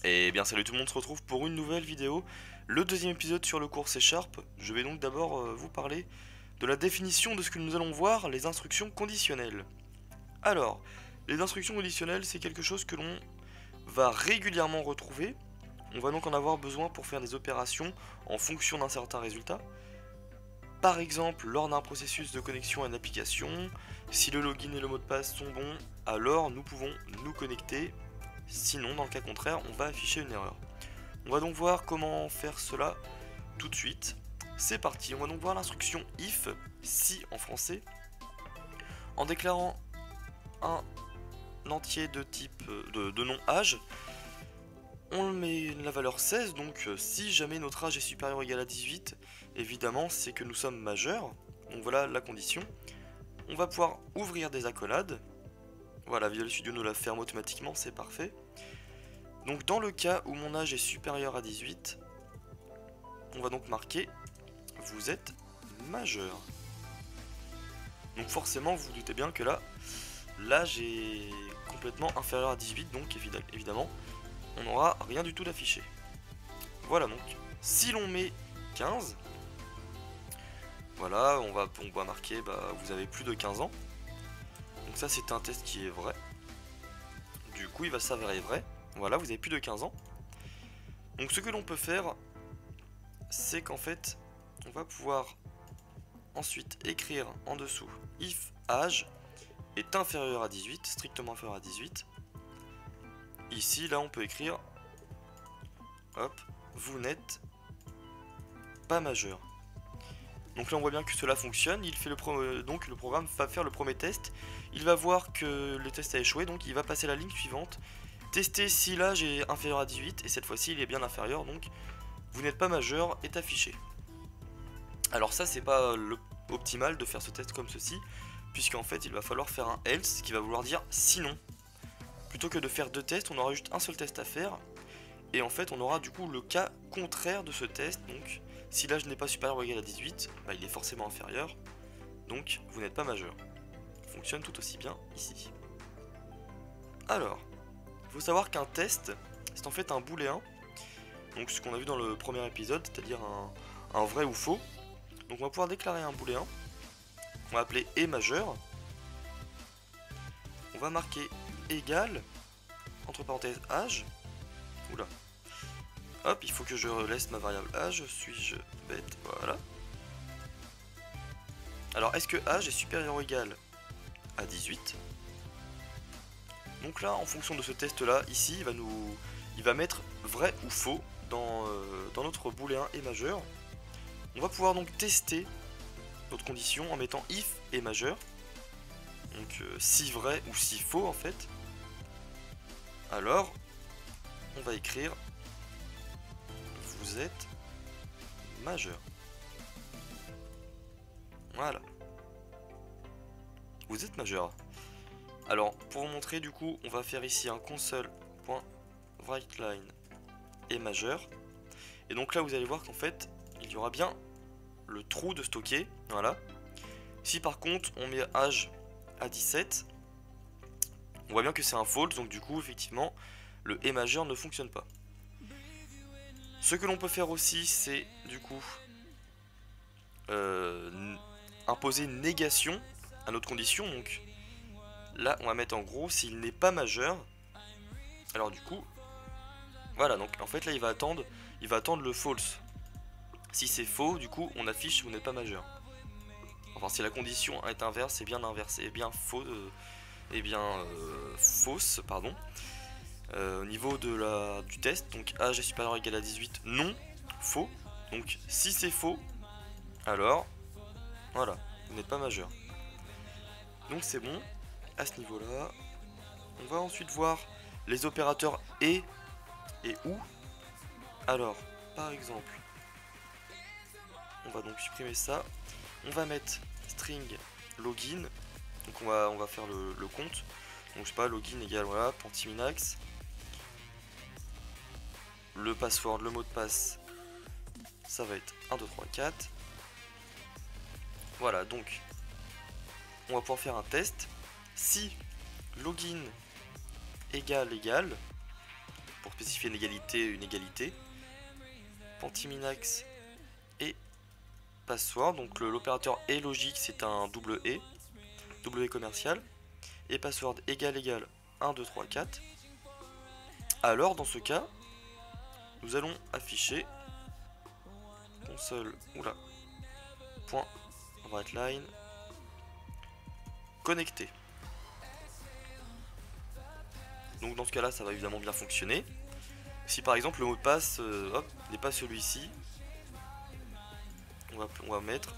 Et bien salut tout le monde, on se retrouve pour une nouvelle vidéo, le deuxième épisode sur le cours C#. Je vais donc d'abord vous parler de la définition de ce que nous allons voir, les instructions conditionnelles. Alors, les instructions conditionnelles, c'est quelque chose que l'on va régulièrement retrouver. On va donc en avoir besoin pour faire des opérations en fonction d'un certain résultat. Par exemple, lors d'un processus de connexion à une application, si le login et le mot de passe sont bons, alors nous pouvons nous connecter. Sinon, dans le cas contraire, on va afficher une erreur. On va donc voir comment faire cela tout de suite. C'est parti, on va donc voir l'instruction if, si en français, en déclarant un entier de type de nom âge. On met la valeur 16, donc si jamais notre âge est supérieur ou égal à 18, évidemment c'est que nous sommes majeurs. Donc voilà la condition. On va pouvoir ouvrir des accolades. Voilà, Visual Studio nous la ferme automatiquement, c'est parfait. Donc dans le cas où mon âge est supérieur à 18, on va donc marquer « Vous êtes majeur ». Donc forcément, vous vous doutez bien que là, l'âge est complètement inférieur à 18, donc évidemment, on n'aura rien du tout d'affiché. Voilà, donc si l'on met 15, voilà, on va marquer vous avez plus de 15 ans. Donc ça c'est un test qui est vrai. Du coup il va s'avérer vrai. Voilà, vous avez plus de 15 ans. Donc ce que l'on peut faire, c'est qu'en fait, on va pouvoir ensuite écrire en dessous if âge est inférieur à 18, strictement inférieur à 18. Ici, là on peut écrire, hop, vous n'êtes pas majeur. Donc là on voit bien que cela fonctionne, donc le programme va faire le premier test, il va voir que le test a échoué, donc il va passer à la ligne suivante, tester si l'âge est inférieur à 18, et cette fois-ci il est bien inférieur, donc vous n'êtes pas majeur est affiché. Alors ça c'est pas optimal de faire ce test comme ceci, puisqu'en fait il va falloir faire un else qui va vouloir dire sinon. Plutôt que de faire deux tests, on aura juste un seul test à faire, et en fait on aura du coup le cas contraire de ce test, donc si l'âge n'est pas supérieur ou égal à 18, il est forcément inférieur, donc vous n'êtes pas majeur. Fonctionne tout aussi bien ici. Alors, il faut savoir qu'un test, c'est en fait un booléen, donc ce qu'on a vu dans le premier épisode, c'est-à-dire un vrai ou faux. Donc on va pouvoir déclarer un booléen, on va appeler est majeur, on va marquer égal, entre parenthèses âge, oula, hop, il faut que je laisse ma variable âge, suis-je bête, voilà. Alors est-ce que âge est supérieur ou égal à 18? Donc là, en fonction de ce test là, ici, il va mettre vrai ou faux dans notre booléen est majeur. On va pouvoir donc tester notre condition en mettant if est majeur. Donc si vrai ou si faux en fait. Alors, on va écrire vous êtes majeur. Voilà. Vous êtes majeur. Alors, pour vous montrer, du coup, on va faire ici un console.writeLine est majeur. Et donc là, vous allez voir qu'en fait, il y aura bien le trou de stocker. Voilà. Si par contre, on met âge à 17, on voit bien que c'est un false, donc du coup, effectivement, le est majeur ne fonctionne pas. Ce que l'on peut faire aussi, c'est du coup imposer une négation à notre condition. Donc là, on va mettre en gros s'il n'est pas majeur. Alors du coup, voilà. Donc en fait là, il va attendre le false. Si c'est faux, du coup, on affiche vous n'êtes pas majeur. Enfin, si la condition est inverse, c'est bien inversé, et bien faux, fausse, pardon. Au niveau du test, donc âge est supérieur ou égal à 18, non, faux. Donc si c'est faux, alors voilà, vous n'êtes pas majeur. Donc c'est bon, à ce niveau là. On va ensuite voir les opérateurs et ou. Alors, par exemple, on va donc supprimer ça. On va mettre string login. Donc on va faire le compte. Donc je sais pas, login égale voilà, Pantiminax. Le password, le mot de passe, ça va être 1, 2, 3, 4. Voilà, donc on va pouvoir faire un test. Si login égale spécifier une égalité. Pentiminax et password. Donc l'opérateur est logique, c'est un double E commercial. Et password égale 1, 2, 3, 4. Alors dans ce cas, nous allons afficher console, point writeline connecté. Donc dans ce cas là ça va évidemment bien fonctionner. Si par exemple le mot de passe n'est pas celui-ci, on va mettre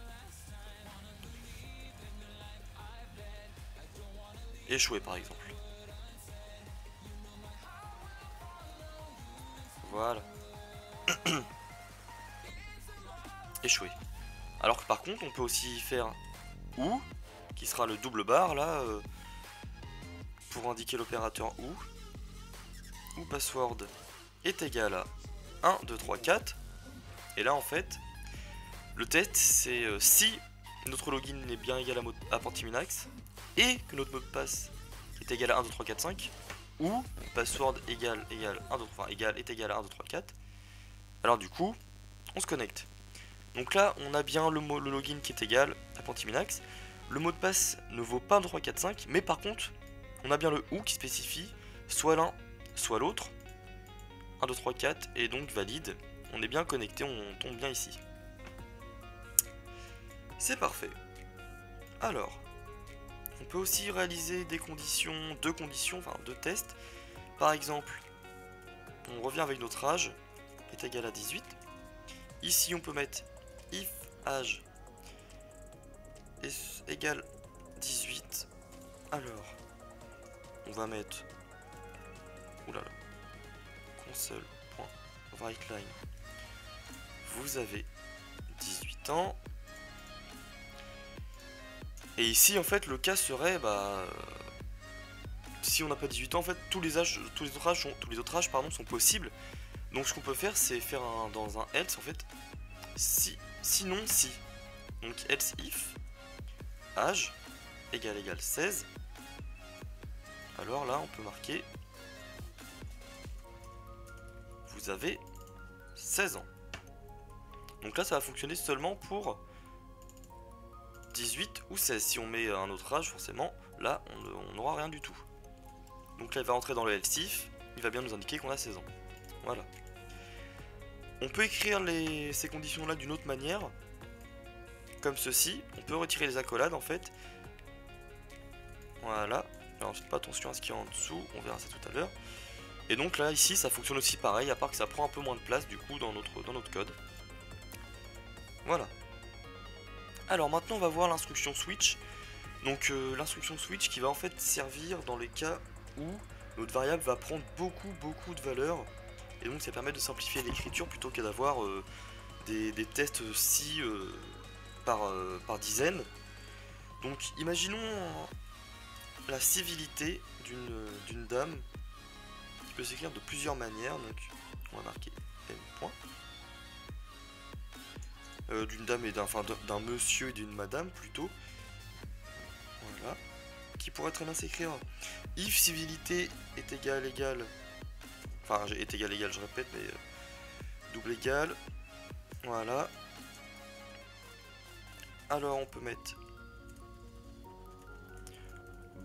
échoué par exemple. Voilà. Échoué. Alors que par contre on peut aussi faire ou, qui sera le double barre là, pour indiquer l'opérateur ou password est égal à 1, 2, 3, 4. Et là en fait, le test c'est si notre login est bien égal à Pentiminax et que notre mot de passe est égal à 1, 2, 3, 4, 5 ou password égale 1, 2, 3, est égal à 1, 2, 3, 4. Alors du coup, on se connecte. Donc là, on a bien le login qui est égal à Pentiminax. Le mot de passe ne vaut pas 1, 2, 3, 4, 5, mais par contre, on a bien le ou qui spécifie soit l'un, soit l'autre. 1, 2, 3, 4 et donc valide. On est bien connecté, on tombe bien ici. C'est parfait. Alors, on peut aussi réaliser deux conditions, enfin deux tests. Par exemple, on revient avec notre âge est égal à 18. Ici, on peut mettre if âge est égal 18. Alors, on va mettre console.writeline. Vous avez 18 ans. Et ici, en fait, le cas serait, si on n'a pas 18 ans, en fait, tous les autres âges sont possibles. Donc, ce qu'on peut faire, c'est faire dans un else, en fait, sinon si. Donc, else if âge égale 16. Alors là, on peut marquer vous avez 16 ans. Donc là, ça va fonctionner seulement pour 18 ou 16. Si on met un autre âge, forcément, là, on n'aura rien du tout. Donc là, il va rentrer dans le else if, il va bien nous indiquer qu'on a 16 ans. Voilà. On peut écrire ces conditions-là d'une autre manière, comme ceci. On peut retirer les accolades, en fait. Voilà. Alors, faites pas attention à ce qu'il y a en dessous, on verra ça tout à l'heure. Et donc là, ici, ça fonctionne aussi pareil, à part que ça prend un peu moins de place, du coup, dans notre code. Voilà. Alors maintenant on va voir l'instruction switch. Donc l'instruction switch qui va en fait servir dans les cas où notre variable va prendre beaucoup de valeurs. Et donc ça permet de simplifier l'écriture plutôt que d'avoir des tests si par dizaines. Donc imaginons la civilité d'une dame qui peut s'écrire de plusieurs manières. Donc on va marquer M point. D'une dame et d'un monsieur et d'une madame plutôt. Voilà. Qui pourrait très bien s'écrire if civilité est égal, enfin est égal, je répète, mais double égal. Voilà. Alors on peut mettre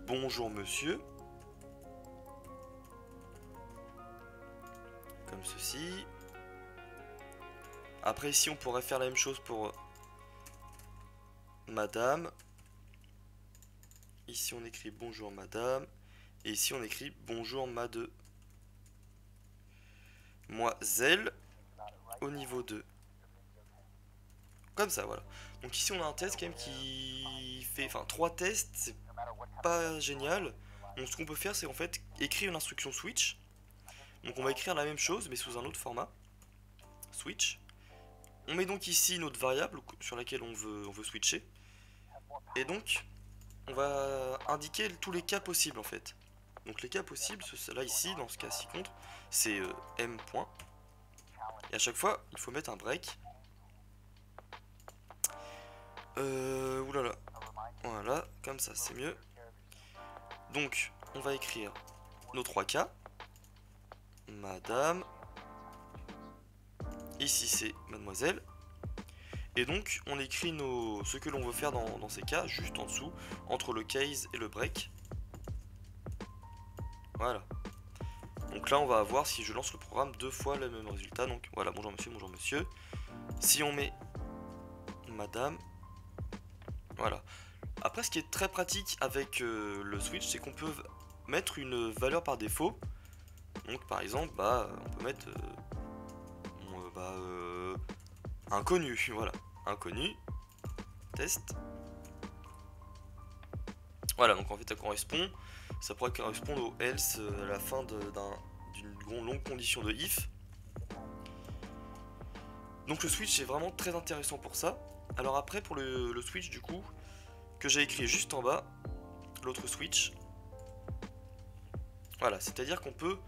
bonjour monsieur. Comme ceci. Après ici on pourrait faire la même chose pour madame. Ici on écrit bonjour madame. Et ici on écrit bonjour mademoiselle au niveau 2. Comme ça, voilà. Donc ici on a un test quand même qui fait, 3 tests, c'est pas génial. Donc ce qu'on peut faire c'est en fait écrire une instruction switch. Donc on va écrire la même chose mais sous un autre format. Switch. On met donc ici notre variable sur laquelle on veut switcher. Et donc, on va indiquer tous les cas possibles en fait. Donc les cas possibles, là ici, dans ce cas-ci contre, c'est M point. Et à chaque fois, il faut mettre un break. Oulala. Voilà, comme ça, c'est mieux. Donc, on va écrire nos 3 cas. madame. Ici c'est mademoiselle. Et donc on écrit ce que l'on veut faire dans ces cas juste en dessous, entre le case et le break. Voilà. Donc là on va avoir, si je lance le programme, 2 fois le même résultat. Donc voilà, bonjour monsieur, bonjour monsieur. Si on met madame, voilà. Après ce qui est très pratique avec le switch, c'est qu'on peut mettre une valeur par défaut. Donc par exemple, on peut mettre inconnu, voilà, inconnu, test. Voilà, donc en fait ça pourrait correspondre au else à la fin d'une longue condition de if. Donc le switch est vraiment très intéressant pour ça. Alors après pour le switch du coup, que j'ai écrit juste en bas, l'autre switch. Voilà, c'est-à-dire qu'on peut,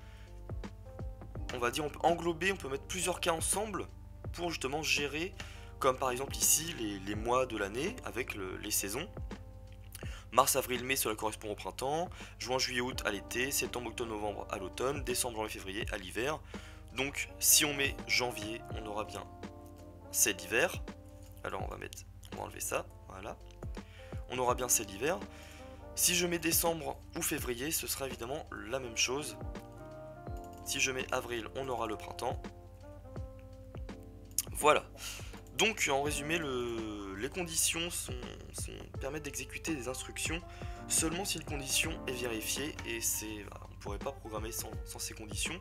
on va englober, on peut mettre plusieurs cas ensemble pour justement gérer, comme par exemple ici, les mois de l'année avec les saisons. Mars, avril, mai, cela correspond au printemps. Juin, juillet, août à l'été. Septembre, octobre, novembre à l'automne. Décembre, janvier, février à l'hiver. Donc si on met janvier, on aura bien c'est l'hiver. Alors on va enlever ça, voilà. On aura bien c'est l'hiver. Si je mets décembre ou février, ce sera évidemment la même chose. Si je mets avril, on aura le printemps. Voilà. Donc en résumé, les conditions permettent d'exécuter des instructions seulement si une condition est vérifiée, et on ne pourrait pas programmer sans ces conditions.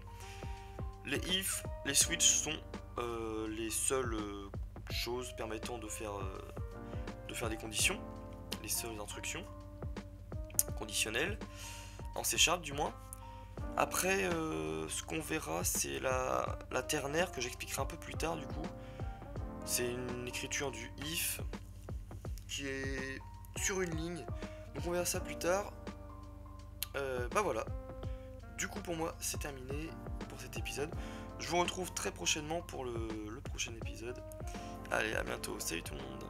Les if, les switch sont les seules choses permettant de faire des conditions, les seules instructions conditionnelles, en C# du moins. Après, ce qu'on verra, c'est la ternaire que j'expliquerai un peu plus tard du coup. C'est une écriture du if qui est sur une ligne, donc on verra ça plus tard. Voilà. Du coup pour moi c'est terminé pour cet épisode. Je vous retrouve très prochainement pour le prochain épisode. Allez, à bientôt, salut tout le monde.